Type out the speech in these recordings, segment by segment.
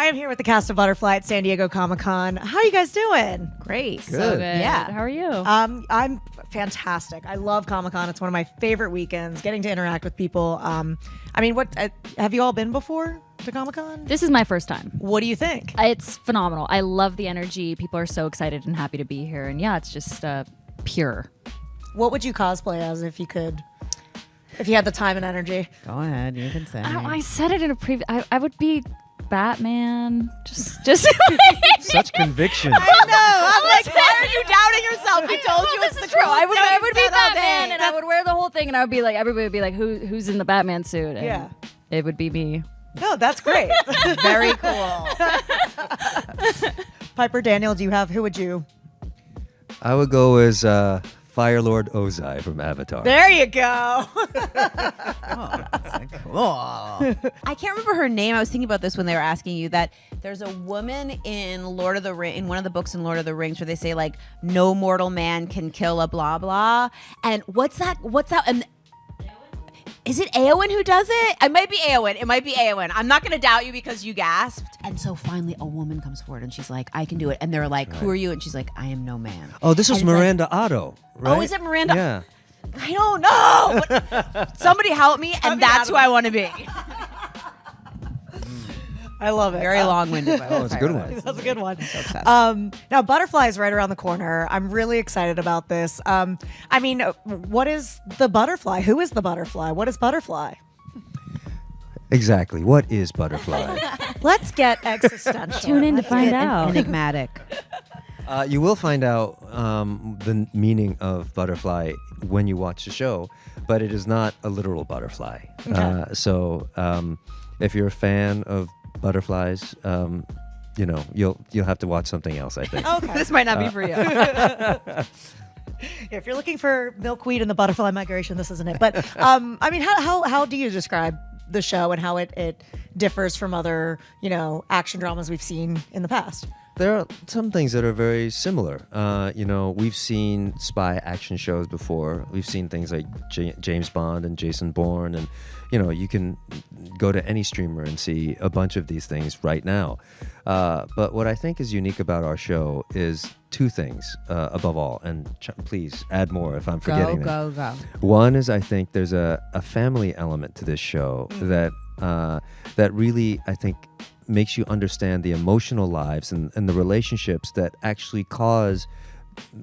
am here with the cast of Butterfly at San Diego Comic-Con. How are you guys doing? Great. Good. So good. Yeah. How are you? I'm fantastic. I love Comic-Con. It's one of my favorite weekends, getting to interact with people. What have you all been before to Comic-Con? This is my first time. What do you think? It's phenomenal. I love the energy. People are so excited and happy to be here. And yeah, it's just pure. What would you cosplay as if you could? If you had the time and energy? Go ahead, you can say. I said it in a previous. I would be Batman. Just. Such conviction. I know. I'm like, why are you doubting yourself? I told you it's the truth. I would be Batman, and I would wear the whole thing, and I would be like, everybody would be like, who's in the Batman suit? And Yeah. it would be me. No, that's great. Very cool. Piper, Daniel, who would you? I would go as Fire Lord Ozai from Avatar. There you go. Cool. I can't remember her name. I was thinking about this when they were asking you that there's a woman in Lord of the Ring, in one of the books in Lord of the Rings, where they say like no mortal man can kill a blah blah. And what's that? And is it Eowyn who does it? It might be Eowyn. I'm not going to doubt you because you gasped. And so finally a woman comes forward and she's like, I can do it. And they're like, who are you? And she's like, I am no man. Oh, this was And it's like, Miranda Otto, right? Oh, is it Miranda? Yeah. I don't know. But somebody help me, and that's who I want to be. I love it. Very long-winded. Oh, it's a good one. That's a good one. So obsessed. Now, Butterfly is right around the corner. I'm really excited about this. What is the Butterfly? Who is the Butterfly? What is Butterfly? Exactly. What is Butterfly? Let's get existential. Tune in to find out. Enigmatic. You will find out the meaning of butterfly when you watch the show, but it is not a literal butterfly. Okay. So if you're a fan of butterflies, you'll have to watch something else, I think. Okay. This might not be for you. If you're looking for milkweed and the butterfly migration, this isn't it. But how do you describe the show and how it differs from other action dramas we've seen in the past? There are some things that are very similar. We've seen spy action shows before. We've seen things like James Bond and Jason Bourne, and you can go to any streamer and see a bunch of these things right now. But what I think is unique about our show is two things above all, and please add more if I'm forgetting them. Go. One is I think there's a family element to this show that really, I think, makes you understand the emotional lives and the relationships that actually cause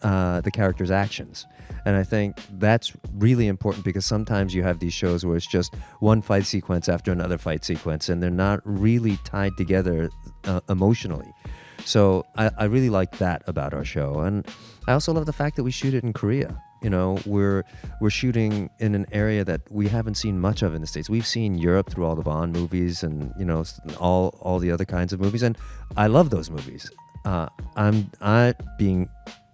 the characters' actions. And I think that's really important because sometimes you have these shows where it's just one fight sequence after another fight sequence and they're not really tied together emotionally. So I really like that about our show. And I also love the fact that we shoot it in Korea. We're shooting in an area that we haven't seen much of in the States. We've seen Europe through all the Bond movies and all the other kinds of movies, and I love those movies.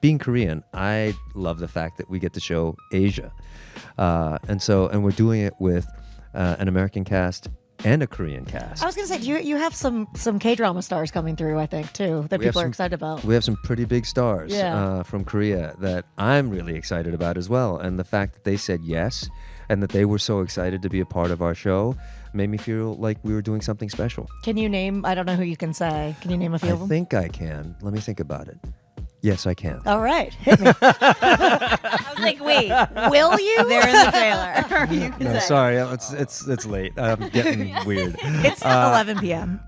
Being Korean, I love the fact that we get to show Asia, and we're doing it with an American cast and a Korean cast. I was going to say, you have some K-drama stars coming through, I think, too, that people are excited about. We have some pretty big stars from Korea that I'm really excited about as well. And the fact that they said yes and that they were so excited to be a part of our show made me feel like we were doing something special. Can you name, I don't know who you can say. Can you name a few of I them? think I can. Let me think about it. Yes, I can. All right. Hit me. I was like, wait, will you? They're in the trailer. You can No, say. sorry, it's late. I'm getting weird. It's 11 p.m.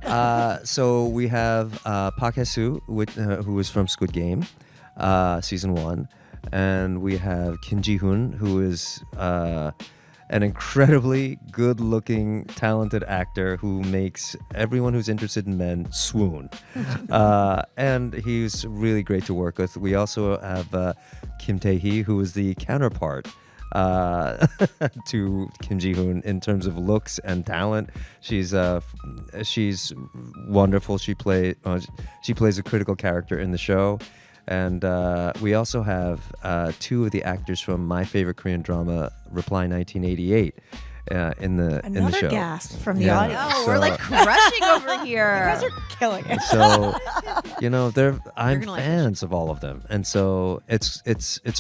So we have Park Hae-soo, who is from Squid Game, season 1, and we have Kim Ji-hoon, who is an incredibly good-looking, talented actor who makes everyone who's interested in men swoon. And he's really great to work with. We also have Kim Tae-hee, who is the counterpart to Kim Ji-hoon in terms of looks and talent. She's wonderful. She plays a critical character in the show. And we also have two of the actors from my favorite Korean drama, Reply 1988. Another show. gasp from the Yeah. audience. Oh, we're like crushing over You here. guys are killing it. So, I'm gonna like fans of all of them, and so it's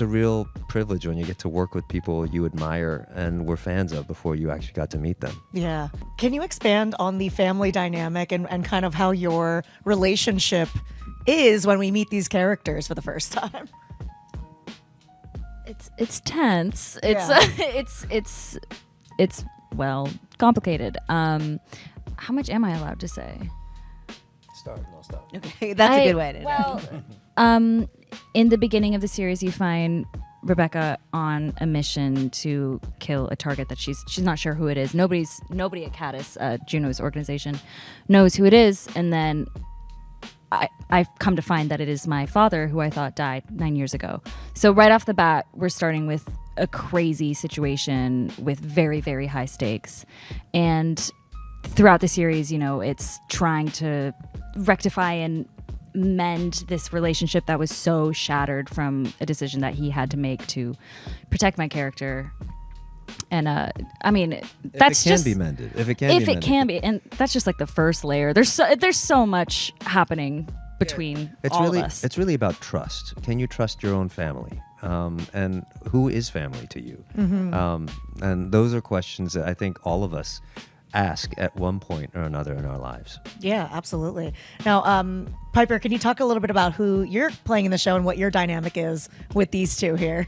a real privilege when you get to work with people you admire and were fans of before you actually got to meet them. Yeah. Can you expand on the family dynamic and kind of how your relationship is when we meet these characters for the first time? It's tense. It's Yeah. it's well complicated. How much am I allowed to say? Start, no stop. Okay, that's a good way to Well, in the beginning of the series, you find Rebecca on a mission to kill a target that she's not sure who it is. Nobody at Caddis, Juno's organization, knows who it is, and then I've come to find that it is my father, who I thought died 9 years ago. So right off the bat, we're starting with a crazy situation with very, very high stakes. And throughout the series, it's trying to rectify and mend this relationship that was so shattered from a decision that he had to make to protect my character. And I mean, that's If it can just be mended. If it can if be it mended. can be, and that's just like the first layer. There's so much happening between all of us. It's really about trust. Can you trust your own family? And who is family to you? And those are questions that I think all of us ask at one point or another in our lives. Yeah, absolutely. Now, Piper, can you talk a little bit about who you're playing in the show and what your dynamic is with these two here?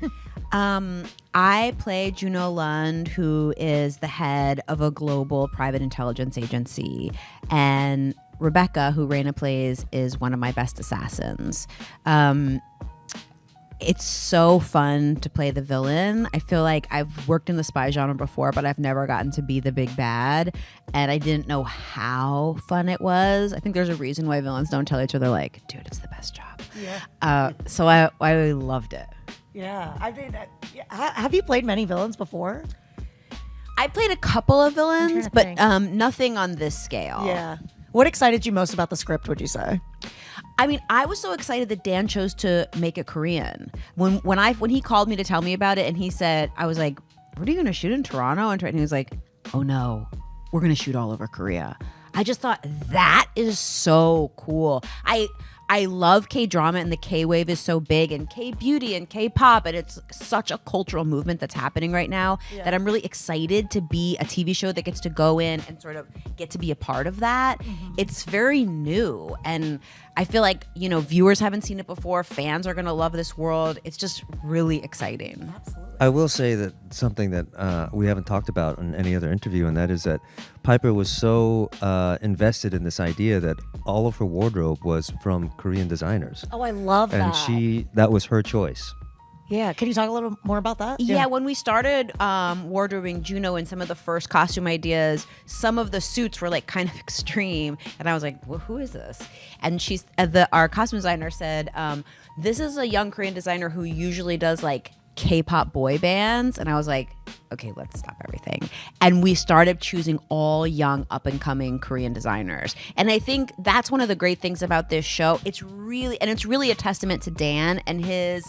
I play Juno Lund, who is the head of a global private intelligence agency, and Rebecca, who Reina plays, is one of my best assassins. It's so fun to play the villain. I feel like I've worked in the spy genre before, but I've never gotten to be the big bad, and I didn't know how fun it was. I think there's a reason why villains don't tell each other, like, dude, it's the best job. Yeah. So I really loved it. Yeah. I mean, have you played many villains before? I played a couple of villains, to but think. nothing on this scale. Yeah. What excited you most about the script, would you say? I mean, I was so excited that Dan chose to make it Korean. When he called me to tell me about it, and he said, I was like, "What are you going to shoot in Toronto?" And he was like, "Oh no, we're going to shoot all over Korea." I just thought that is so cool. I love K-drama, and the K-wave is so big, and K-beauty and K-pop, and it's such a cultural movement that's happening right now that I'm really excited to be a TV show that gets to go in and sort of get to be a part of that. It's very new, and I feel like, viewers haven't seen it before. Fans are going to love this world. It's just really exciting. Absolutely. I will say that something that we haven't talked about in any other interview, and that is that Piper was so invested in this idea that all of her wardrobe was from Korean designers. Oh, I love And that. that was her choice. Yeah. Can you talk a little more about that? Yeah, when we started wardrobing Juno and some of the first costume ideas, some of the suits were like kind of extreme, and I was like, well, who is this? And our costume designer said, this is a young Korean designer who usually does like K-pop boy bands, and I was like, okay, let's stop everything. And we started choosing all young up-and-coming Korean designers. And I think that's one of the great things about this show. It's really a testament to Dan and his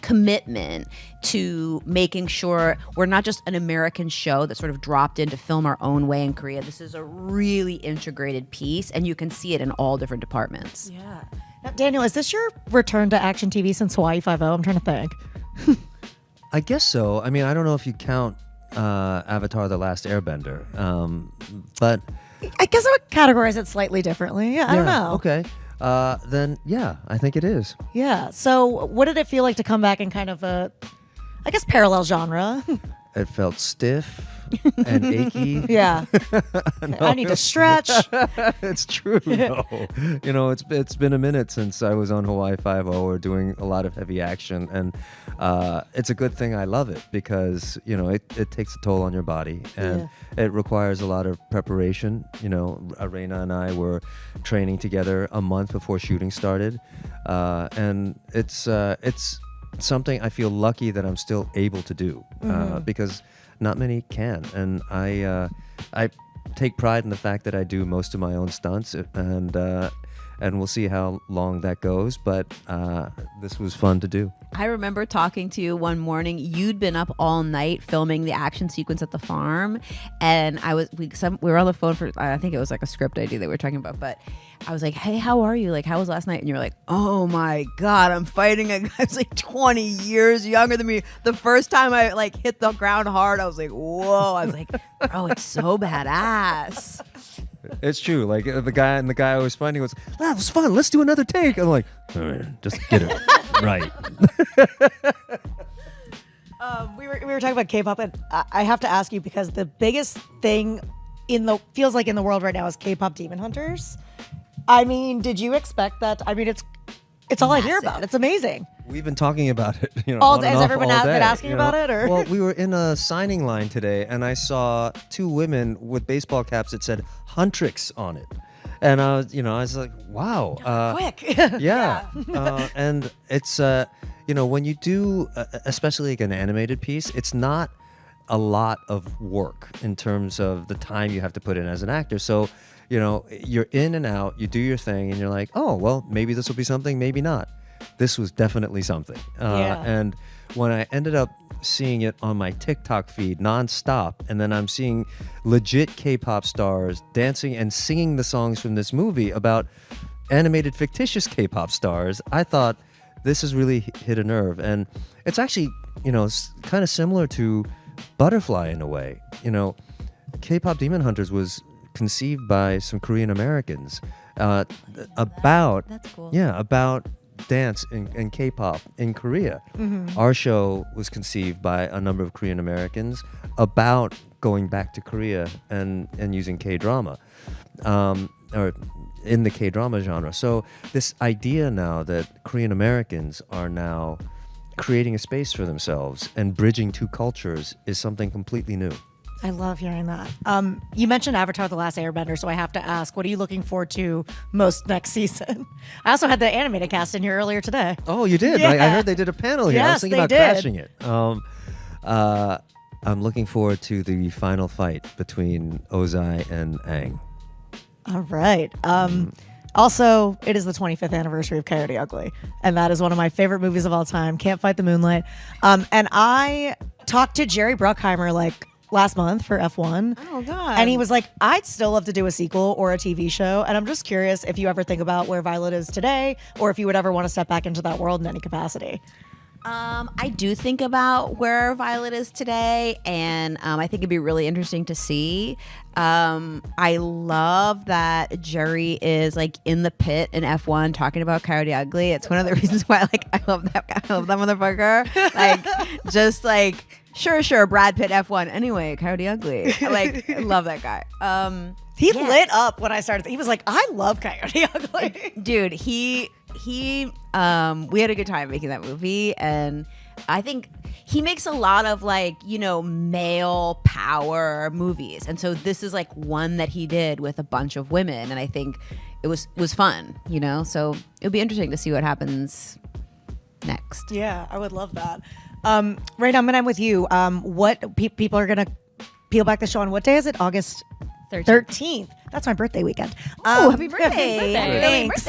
commitment to making sure we're not just an American show that sort of dropped in to film our own way in Korea. This is a really integrated piece, and you can see it in all different departments. Yeah. Now, Daniel, is this your return to action TV since Hawaii Five-0? I'm trying to think. I guess so. I mean, I don't know if you count Avatar: The Last Airbender, but I guess I would categorize it slightly differently. Yeah, I don't know. Okay. Then yeah, I think it is. Yeah. So, what did it feel like to come back in kind of a, I guess, parallel genre? It felt stiff and achy. Yeah. I need to stretch. It's true though. It's been a minute since I was on Hawaii Five-0 or doing a lot of heavy action, and it's a good thing I love it because it takes a toll on your body, and it requires a lot of preparation. Reina and I were training together a month before shooting started, and it's something I feel lucky that I'm still able to do because not many can, and I take pride in the fact that I do most of my own stunts, and and we'll see how long that goes. But this was fun to do. I remember talking to you one morning. You'd been up all night filming the action sequence at the farm, and we were on the phone for, I think it was like a script idea that we were talking about, but I was like, hey, how are you? Like, how was last night? And you're like, oh my God, I'm fighting a guy who's like 20 years younger than me. The first time I like hit the ground hard, I was like, whoa. I was like, bro, it's so badass. It's true. Like the guy I was fighting was, that was fun. Let's do another take. I'm like, all right, just get it right. We were talking about K-pop, and I have to ask you, because the biggest thing feels like in the world right now is K-pop Demon Hunters. I mean, did you expect that? I mean, it's all I hear about. It's amazing. We've been talking about it, all on day. and Has off everyone all day, been asking about it? Or? Well, we were in a signing line today, and I saw two women with baseball caps that said Huntrix on it, and I was like, wow, quick. yeah. And it's when you do, especially like an animated piece, it's not a lot of work in terms of the time you have to put in as an actor. So, you're in and out, you do your thing, and you're like, oh, well, maybe this will be something, maybe not. This was definitely something. And when I ended up seeing it on my TikTok feed nonstop, and then I'm seeing legit K-pop stars dancing and singing the songs from this movie about animated fictitious K-pop stars, I thought this has really hit a nerve. And it's actually, kind of similar to Butterfly in a way. K-pop Demon Hunters was conceived by some Korean Americans about That's cool. about dance and K-pop in Korea. Mm-hmm. Our show was conceived by a number of Korean Americans about going back to Korea and using K-drama, or in the K-drama genre. So this idea now that Korean Americans are now creating a space for themselves and bridging two cultures is something completely new. I love hearing that. You mentioned Avatar: The Last Airbender, so I have to ask, what are you looking forward to most next season? I also had the animated cast in here earlier today. Oh, you did? Yeah. I heard they did a panel here. I was Yes, thinking they about did. crashing it. I'm looking forward to the final fight between Ozai and Aang. All right. Also, it is the 25th anniversary of Coyote Ugly, and that is one of my favorite movies of all time. Can't Fight the Moonlight. And I talked to Jerry Bruckheimer last month for F1. Oh, God. And he was like, I'd still love to do a sequel or a TV show. And I'm just curious if you ever think about where Violet is today, or if you would ever want to step back into that world in any capacity. I do think about where Violet is today, and I think it'd be really interesting to see. I love that Jerry is in the pit in F1 talking about Coyote Ugly. It's one of the reasons why I love that guy. I love that motherfucker. Sure, Brad Pitt F1. Anyway, Coyote Ugly. I love that guy. He lit up when I started. He was like, I love Coyote Ugly. Dude, we had a good time making that movie, and I think he makes a lot of male power movies, and so this is one that he did with a bunch of women, and I think it was fun, so it'll be interesting to see what happens next. Yeah, I would love that. Right, I'm gonna end with you. What people are gonna peel back the show on? What day is it? August 13th. That's my birthday weekend. Oh, happy birthday. Thanks.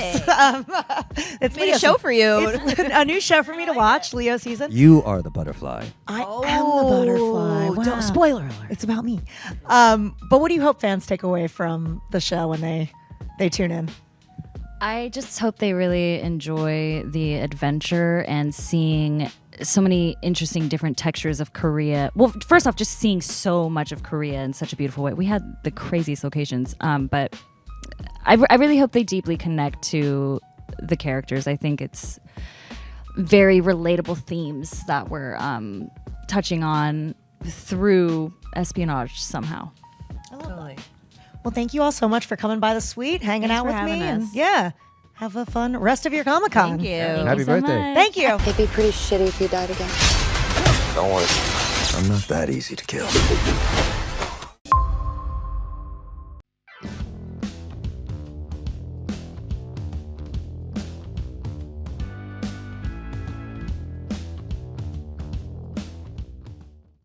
It's Made a show for you. It's a new show for me to watch, Leo season. You are the butterfly. I am the butterfly. Wow. Don't, spoiler alert. It's about me. But what do you hope fans take away from the show when they tune in? I just hope they really enjoy the adventure and seeing so many interesting different textures of Korea. Well, first off, just seeing so much of Korea in such a beautiful way. We had the craziest locations, but I really hope they deeply connect to the characters. I think it's very relatable themes that we're touching on through espionage somehow. I love that. Well, thank you all so much for coming by the suite, hanging Thanks out for with having me. us. And yeah, have a fun rest of your Comic-Con. Thank you. Happy you so birthday. much. Thank you. It'd be pretty shitty if you died again. Don't worry. I'm not that easy to kill.